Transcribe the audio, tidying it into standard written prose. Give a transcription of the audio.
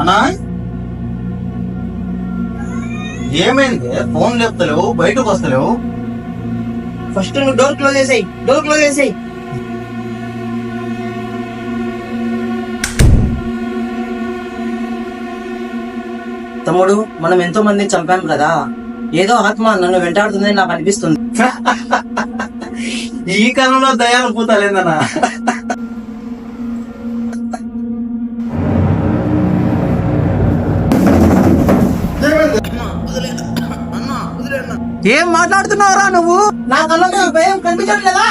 అన్నా ఏమైంది? ఫోన్ లేపుతలేవు, బయటకు వస్తలేవు. ఫస్ట్ నువ్వు డోర్ క్లోజ్ చేసేయి, డోర్ క్లోజ్ చేసేయి. తమ్ముడు, మనం ఎంతో మందిని చంపాం కదా, ఏదో ఆత్మ నన్ను వెంటాడుతుందని నాకు అనిపిస్తుంది. ఈ కాలంలో దయాలు పూతాలేదన్నా. ఏం మాట్లాడుతున్నావురా నువ్వు? నా కళ్ళకి భయం కనిపించట్లేదా?